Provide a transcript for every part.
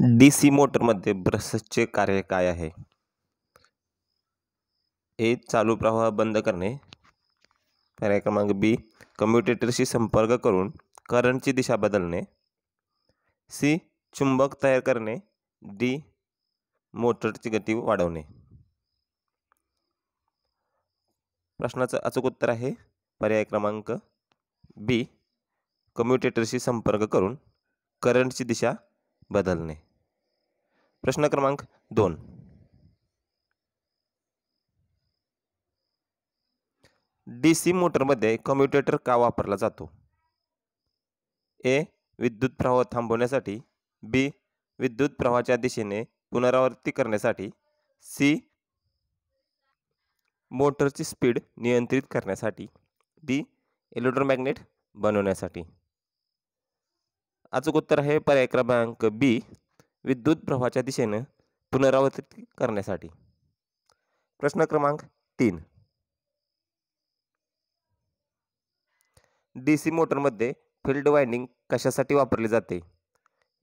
DC मोटरमध्ये ब्रशचे कार्य काय आहे? ए. चालू प्रवाह बंद करणे. पर्याय क्रमांक बी. कम्युटेटरशी संपर्क करून करंटची दिशा बदलणे. सी. चुंबक तयार करणे. डी. मोटरची गती वाढवणे. प्रश्नाचं अचूक उत्तर आहे पर्याय क्रमांक बी. कम्युटेटरशी संपर्क करून करंटची दिशा बदलणे. प्रश्न क्रमांक 2. DC मोटरमध्ये कम्युटेटर का वापरला जातो? ए. विद्युत प्रवाह थांबवण्यासाठी. बी. विद्युत प्रवाहाच्या दिशेने पुनरावृत्ती करण्यासाठी. सी. मोटरची स्पीड नियंत्रित करण्यासाठी. डी. इलेक्ट्रोमॅग्नेट बनवण्यासाठी. अचूक उत्तर आहे पर्याय क्रमांक बी. विद्युत प्रवाहाच्या दिशेने पुनरावृत्ती करण्यासाठी. प्रश्न क्रमांक 3. DC मोटरमध्ये फील्ड वाइंडिंग कशासाठी वापरली जाते?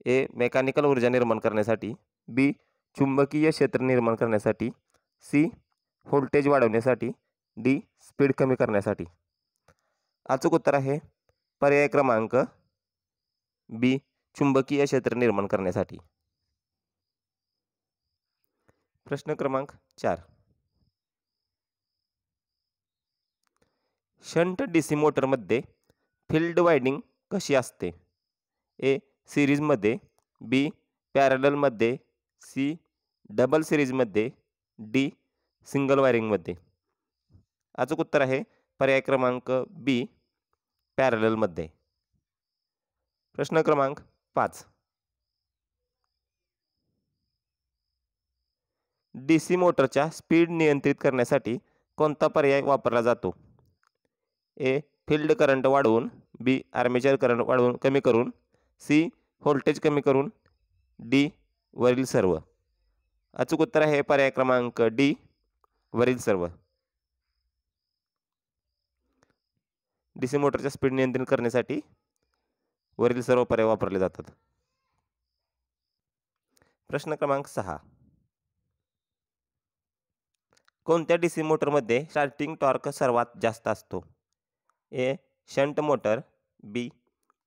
ए. मेकॅनिकल ऊर्जा निर्माण करण्यासाठी. बी. चुंबकीय क्षेत्र निर्माण करण्यासाठी. सी. व्होल्टेज वाढवण्यासाठी. डी. स्पीड कमी करण्यासाठी. अचूक उत्तर आहे पर्याय क्रमांक बी. चुंबकीय क्षेत्र निर्माण करण्यासाठी. प्रश्न क्रमांक 4. शंट DC मोटरमध्ये फील्ड वाइंडिंग कशी असते? ए. सिरीजमध्ये. बी. पॅरललमध्ये. सी. डबल सिरीजमध्ये. डी. सिंगल वायरिंगमध्ये. अचूक उत्तर आहे पर्याय क्रमांक बी. पॅरललमध्ये. प्रश्न क्रमांक 5. DC मोटरच्या स्पीड नियंत्रित करण्यासाठी कोणता पर्याय वापरला जातो? ए. फील्ड करंट वाढवून. बी. आर्मेचर करंट वाढवून कमी करून. सी. व्होल्टेज कमी करून. डी. वरील सर्व. अचूक उत्तर आहे पर्याय क्रमांक डी. वरील सर्व. DC मोटरच्या स्पीड नियंत्रित करण्यासाठी वरील सर्व पर्याय वापरले जातात. प्रश्न क्रमांक 6. कोणत्या DC मोटरमध्ये स्टार्टिंग टॉर्क सर्वात जास्त असतो? A. Shunt motor. B.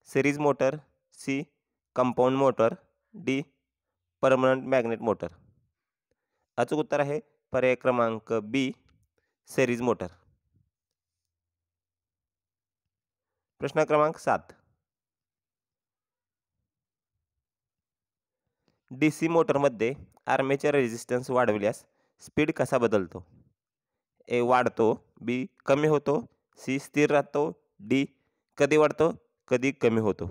Series motor. C. Compound motor. D. Permanent magnet motor. अचूक उत्तर आहे पर्याय क्रमांक बी. Series motor. प्रश्न क्रमांक 7. DC मोटरमध्ये आर्मेचर रेझिस्टन्स वाढवल्यास स्पीड कसा बदलतो? ए. वाढतो. बी. कमी होतो. सी. स्थिर राहतो. डी. कधी वाढतो कधी कमी होतो.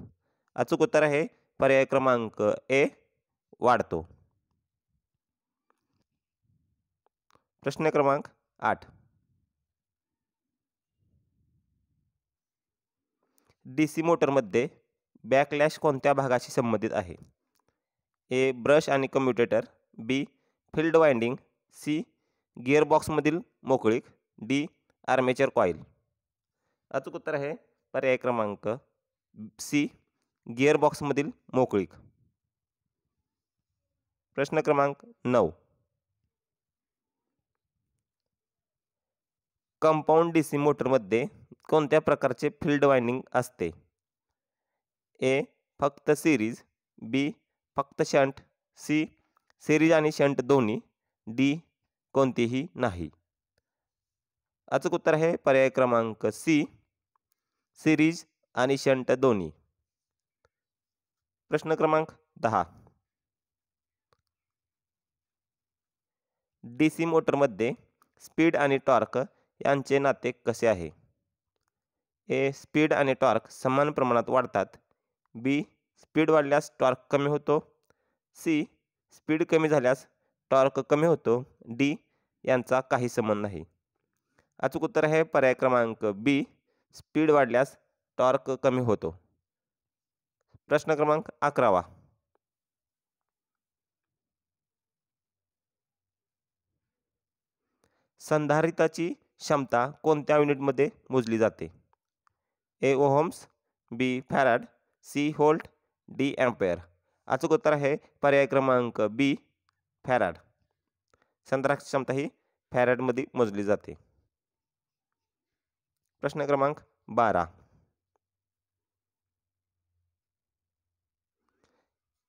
अचूक उत्तर आहे पर्याय क्रमांक ए. वाढतो. प्रश्न क्रमांक 8. DC मोटरमध्ये बॅकलॅश कोणत्या भागाशी संबंधित आहे? ए. ब्रश आणि commutator. B. Field winding. C. गिअरबॉक्समधील मोकळीक. डी. Armature coil. अचूक उत्तर आहे पर्याय क्रमांक सी. गिअरबॉक्समधील मोकळीक. प्रश्न क्रमांक 9. कंपाऊंड DC मोटरमध्ये कोणत्या प्रकारचे फील्ड वाइंडिंग असते? ए. फक्त सिरीज. बी. फक्त शंट. सी. सिरीज आणि शंट दोन्ही. डी. कोणतीही नाही. अचूक उत्तर आहे पर्याय क्रमांक सी. सिरीज आणि शंट दोन्ही. प्रश्न क्रमांक 10. DC मोटरमध्ये स्पीड आणि टॉर्क यांचे नाते कसे आहे? ए. स्पीड आणि टॉर्क समान प्रमाणात वाढतात. बी. स्पीड वाढल्यास टॉर्क कमी होतो. सी. स्पीड कमी झाल्यास टॉर्क कमी होतो. डी. यांचा काही संबंध नाही. अचूक उत्तर आहे पर्याय क्रमांक बी. स्पीड वाढल्यास टॉर्क कमी होतो. प्रश्न क्रमांक 11. संधारिताची क्षमता कोणत्या युनिटमध्ये मोजली जाते? A. Ohms. B. Farad. C. Volt. D. Ampere. अचूक उत्तर आहे पर्याय क्रमांक बी फॅराड. संधारित क्षमता ही फॅराडमध्ये मोजली जाते. प्रश्न क्रमांक 12.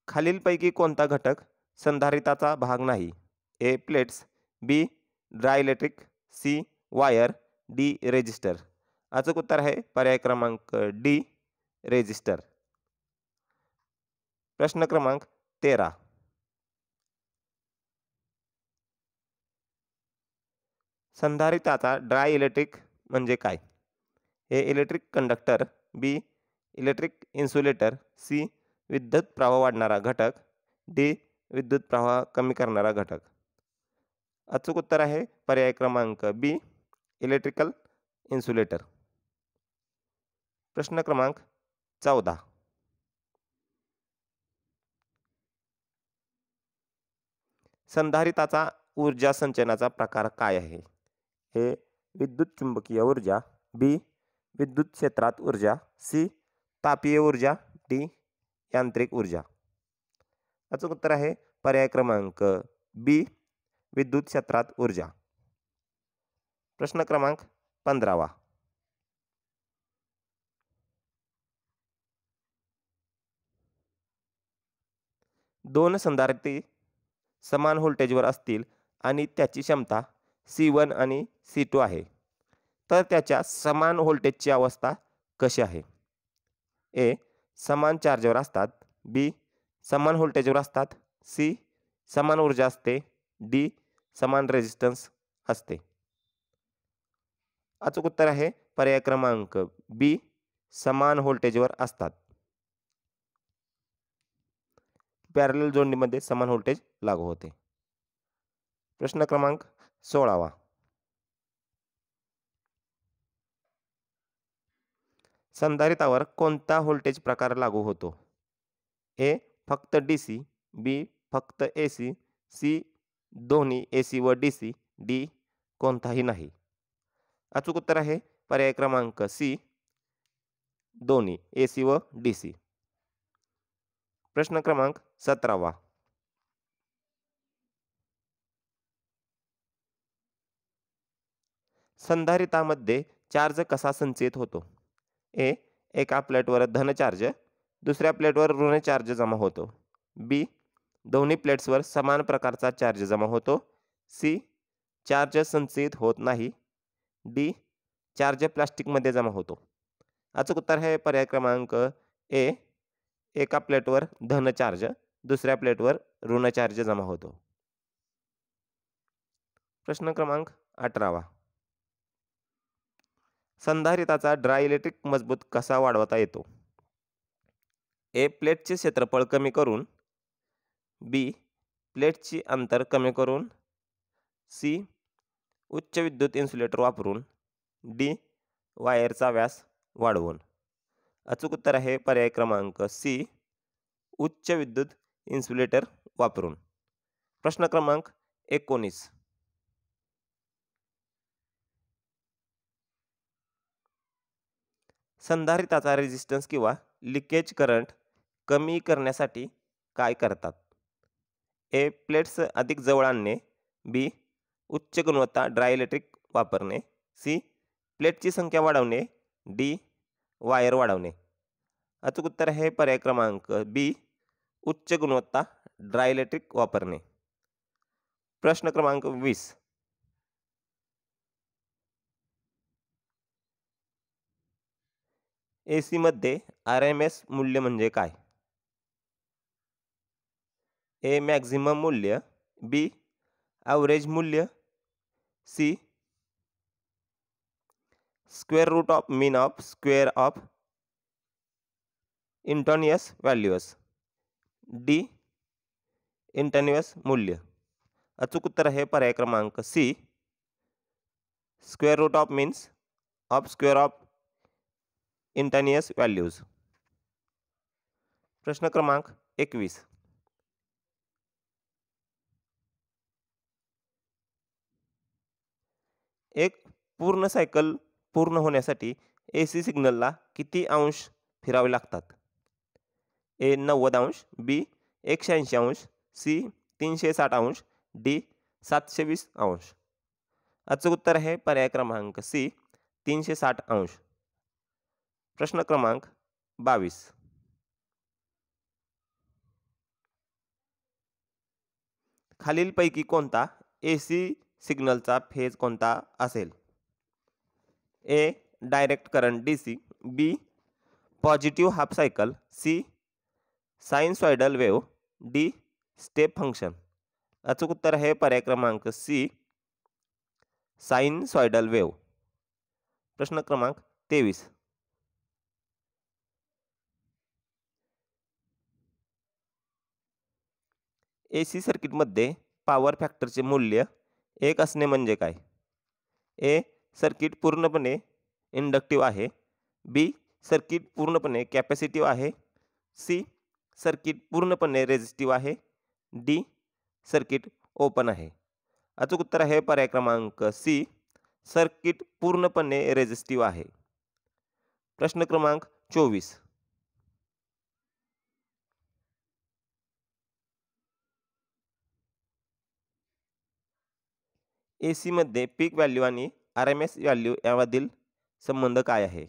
खालीलपैकी कोणता घटक संधारिताचा भाग नाही? A plates, B dielectric, C wire, D resistor. अचूक उत्तर आहे पर्याय क्रमांक डी रेजिस्टर. प्रश्न क्रमांक 13. संधारिताचा डायइलेक्ट्रिक म्हणजे काय? A electric conductor, B electric insulator, C विद्युत प्रवाह वाढणारा घटक, डी विद्युत प्रवाह कमी करणारा घटक. अचूक उत्तर आहे पर्याय क्रमांक बी इलेक्ट्रिकल इन्सुलेटर. प्रश्न क्रमांक 14. संधारिताचा ऊर्जा संचयनाचा प्रकार काय आहे? ए विद्युत चुंबकीय ऊर्जा, बी विद्युत क्षेत्रात ऊर्जा, सी तापीय ऊर्जा, डी यांत्रिक ऊर्जा. अचूक उत्तर आहे पर्याय क्रमांक बी विद्युत क्षेत्रात ऊर्जा. प्रश्न क्रमांक 15. दोन संधारिती समान व्होल्टेजवर असतील आणि त्याची क्षमता C1 आणि C2 आहे, तर त्याच्या समान व्होल्टेजची अवस्था कशी आहे? ए समान चार्जवर असतात, बी समान व्होल्टेजवर असतात, सी समान ऊर्जा असते, डी समान रेजिस्टन्स असते. अचूक उत्तर आहे पर्याय क्रमांक बी समान व्होल्टेजवर असतात. पॅरलल जोडणीमध्ये समान व्होल्टेज लागू होते. प्रश्न क्रमांक 16. संधारितावर कोणता व्होल्टेज प्रकार लागू होतो? ए फक्त DC, बी फक्त AC, सी दोन्ही AC व DC, डी कोणताही नाही. अचूक उत्तर आहे पर्याय क्रमांक सी दोन्ही AC व DC. प्रश्न क्रमांक 17. संधारितामध्ये चार्ज कसा संचयित होतो? ए एका प्लेटवर धन चार्ज, दुसऱ्या प्लेटवर ऋण चार्ज जमा होतो, बी दोन्ही प्लेट्सवर समान प्रकारचा चार्ज जमा होतो, सी चार्ज संचयित होत नाही, डी चार्ज प्लास्टिकमध्ये जमा होतो. अचूक उत्तर आहे पर्याय क्रमांक ए एका प्लेटवर धन चार्ज, दुसऱ्या प्लेटवर ऋण चार्ज जमा होतो. प्रश्न क्रमांक 18. संधारिताचा डायइलेक्ट्रिक मजबूत कसा वाढवता येतो? ए प्लेटचे क्षेत्रफळ कमी करून, बी प्लेटची अंतर कमी करून, सी उच्च विद्युत इन्सुलेटर वापरून, डी वायरचा व्यास वाढवून. अचूक उत्तर आहे पर्याय क्रमांक सी उच्च विद्युत इन्सुलेटर वापरून. प्रश्न क्रमांक 19. संधारिताचा रेजिस्टन्स किंवा लिकेज करंट कमी करण्यासाठी काय करतात? ए प्लेट्स अधिक जवळ आणणे, बी उच्च गुणवत्ता डायइलेक्ट्रिक वापरणे, सी प्लेटची संख्या वाढवणे, डी वायर वाढवणे. अचूक उत्तर आहे पर्याय क्रमांक बी उच्च गुणवत्ता डायइलेक्ट्रिक वापरणे. प्रश्न क्रमांक 20. AC मध्ये RMS मूल्य म्हणजे काय? ए मॅक्झिमम मूल्य, बी ॲव्हरेज मूल्य, C square root of mean of square of instantaneous values, D instantaneous मूल्य. अचूक उत्तर आहे पर्याय क्रमांक C square root of means of square of instantaneous values. प्रश्न क्रमांक 21. एक पूर्ण सायकल पूर्ण होण्यासाठी AC सिग्नलला किती अंश फिरावे लागतात? ए 90 अंश, बी 180 अंश, सी 360 अंश, डी 720 अंश. अचूक उत्तर आहे पर्याय क्रमांक सी 360 अंश. प्रश्न क्रमांक 22. खालीलपैकी कोणता AC सिग्नलचा फेज कोणता असेल? A direct current DC, B positive half cycle, C sinusoidal wave, D step function. अचूक उत्तर आहे पर्याय क्रमांक सी सायन्सॉइडल वेव्ह. प्रश्न क्रमांक 23. AC सर्किटमध्ये पॉवर फॅक्टरचे मूल्य 1 असणे म्हणजे काय? ए सर्किट पूर्णपणे इंडक्टिव्ह आहे, बी सर्किट पूर्णपणे कॅपॅसिटिव्ह आहे, सी सर्किट पूर्णपणे रेझिस्टिव्ह आहे, डी सर्किट ओपन आहे. अचूक उत्तर आहे पर्याय क्रमांक सी सर्किट पूर्णपणे रेझिस्टिव्ह आहे. प्रश्न क्रमांक 24. AC मध्ये पीक व्हॅल्यू आणि RMS व्हॅल्यू यामधील संबंध काय आहे?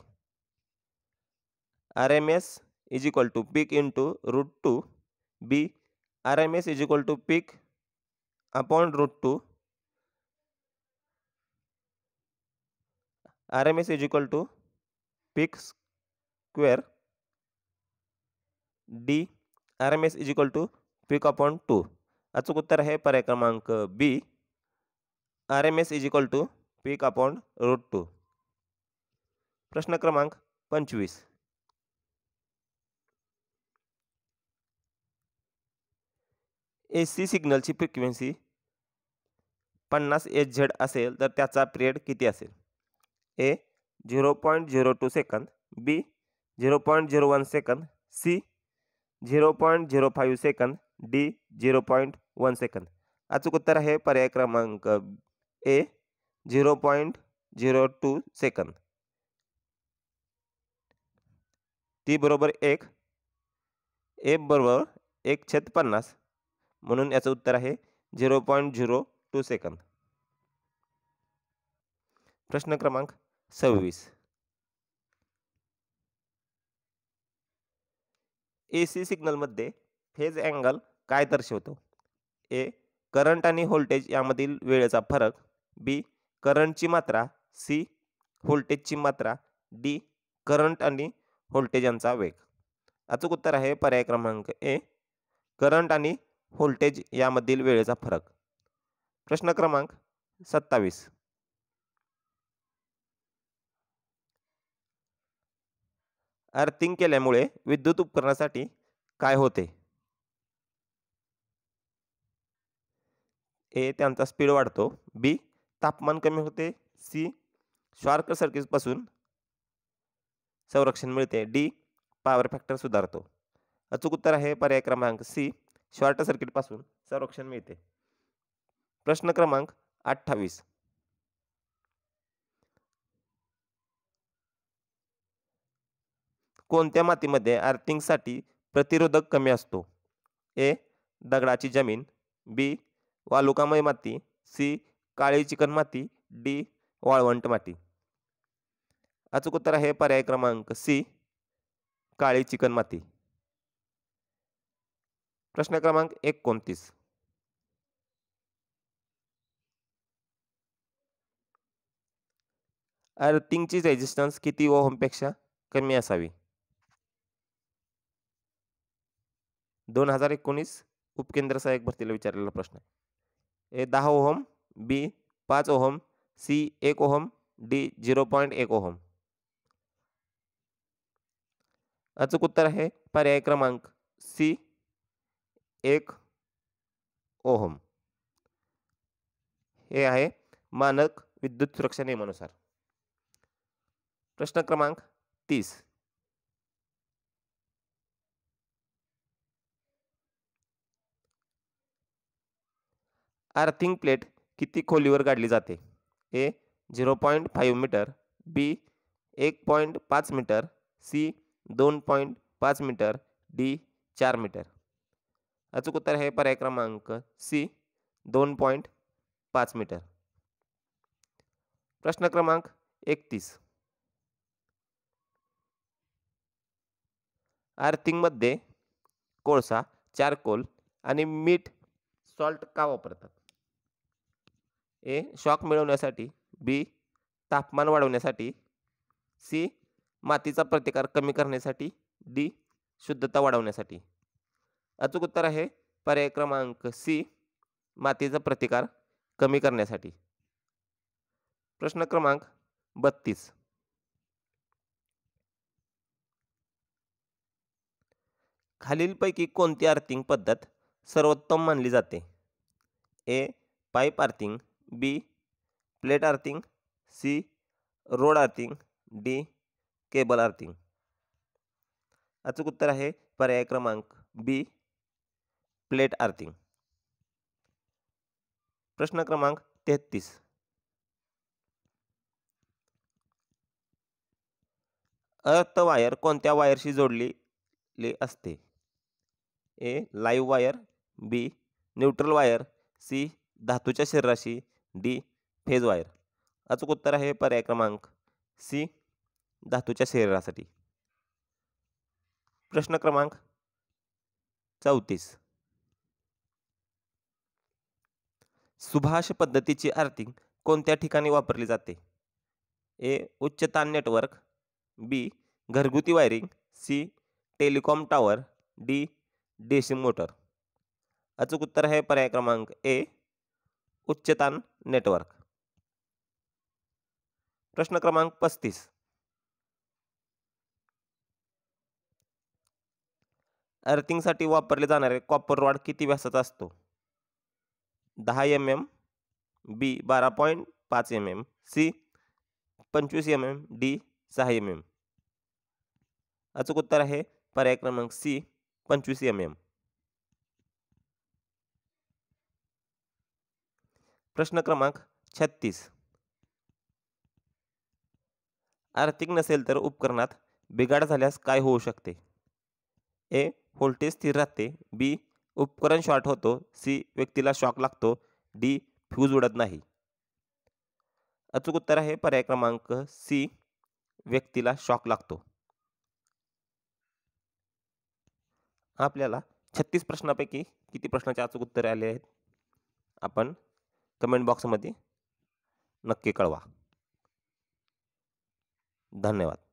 RMS is equal to peak into √2, B RMS is equal to peak upon √2, RMS is equal to peak square, D RMS is equal to peak upon 2. अचूक उत्तर आहे पर्याय क्रमांक B RMS is equal to peak upon √2. प्रश्न क्रमांक 25. AC सिग्नलची frequency 50 Hz असेल तर त्याचा पिरियड किती असेल? A 0.02 second, B 0.01 second, C 0.05 second, D 0.1 second. अचूक उत्तर आहे पर्याय क्रमांक ए 0.02 सेकंद. टी बरोबर 1, ए बरोबर 1/50, म्हणून याचं उत्तर आहे 0.02 सेकंद. प्रश्न क्रमांक 26. AC सिग्नलमध्ये फेज अँगल काय दर्शवतो? ए करंट आणि व्होल्टेज यामधील वेळेचा फरक, बी करंटची मात्रा, सी व्होल्टेजची मात्रा, डी करंट आणि व्होल्टेज यांचा वेग. अचूक उत्तर आहे पर्याय क्रमांक ए करंट आणि व्होल्टेज यामधील वेळेचा फरक. प्रश्न क्रमांक 27. अर्थिंग केल्यामुळे विद्युत उपकरणासाठी काय होते? ए त्यांचा स्पीड वाढतो, बी तापमान कमी होते, सी शॉर्ट सर्किटपासून संरक्षण मिळते, डी पॉवर फॅक्टर सुधारतो. अचूक उत्तर आहे पर्याय क्रमांक सी शॉर्ट सर्किटपासून संरक्षण मिळते. प्रश्न क्रमांक 28. कोणत्या मातीमध्ये अर्थिंगसाठी प्रतिरोधक कमी असतो? ए दगडाची जमीन, बी वालुकामय माती, सी काळी चिकण माती, डी वाळवंट माती. अचूक उत्तर आहे पर्याय क्रमांक सी काळी चिकण माती. प्रश्न क्रमांक 29. अर्थिंगची रेजिस्टन्स किती ओहमपेक्षा कमी असावी? 2019 उपकेंद्र सहाय्यक भरतीला विचारलेला प्रश्न आहे. A 10 ohm, B 5 ohm, C 1 ohm, D 0.1 ohm. अचूक उत्तर आहे पर्याय क्रमांक सी 1 ओहम. हे आहे मानक विद्युत सुरक्षा नियमानुसार. प्रश्न क्रमांक 30. अर्थिंग प्लेट किती खोलीवर गाडली जाते? A 0.5 metre, B 1.5 metre, C 2.5 metre, D 4 metre. अचूक उत्तर आहे पर्याय क्रमांक सी 2.5 मीटर. प्रश्न क्रमांक 31. अर्थिंगमध्ये कोळसा, चारकोल आणि मीठ सॉल्ट का वापरतात? ए. शॉक मिळवण्यासाठी, बी. तापमान वाढवण्यासाठी, सी. मातीचा प्रतिकार कमी करण्यासाठी, डी. शुद्धता वाढवण्यासाठी. अचूक उत्तर आहे पर्याय क्रमांक सी. मातीचा प्रतिकार कमी करण्यासाठी. प्रश्न क्रमांक 32. खालीलपैकी कोणती अर्थिंग पद्धत सर्वोत्तम मानली जाते? A. Pipe earthing, B. Plate earthing, C. Rod earthing, D. Cable earthing. अचूक उत्तर आहे पर्याय क्रमांक बी. Plate earthing. प्रश्न क्रमांक 33. अर्थ वायर कोणत्या वायरशी जोडलेली असते? A. Live wire, B. Neutral wire, C. धातूच्या शरीराशी, डी. Phase wire. अचूक उत्तर आहे पर्याय क्रमांक सी. धातूच्या शरीरासाठी. प्रश्न क्रमांक 34. सुभाष पद्धतीची अर्थिंग कोणत्या ठिकाणी वापरली जाते? ए. उच्च ताण नेटवर्क, बी. घरगुती wiring, C. Telecom tower, D. DC motor. अचूक उत्तर आहे पर्याय क्रमांक ए. उच्च ताण नेटवर्क. प्रश्न क्रमांक 35. अर्थिंगसाठी वापरले जाणारे कॉपर रॉड किती व्यासाचा असतो? 10 mm, B. 12.5 mm, C. 25 mm, D. 6 mm. अचूक उत्तर आहे पर्याय क्रमांक सी. 25 mm. प्रश्न क्रमांक 36. अर्थिंग नसेल तर उपकरणात बिघाड झाल्यास काय होऊ शकते? ए. व्होल्टेज स्थिर राहते, बी. उपकरण शॉर्ट होतो, सी. व्यक्तीला शॉक लागतो, डी. फ्यूज उडत नाही. अचूक उत्तर आहे पर्याय क्रमांक सी. व्यक्तीला शॉक लागतो. आपल्याला 36 प्रश्नापैकी किती प्रश्नाचे अचूक उत्तरे आले आहेत आपण कमेंट बॉक्समध्ये नक्की कळवा. धन्यवाद.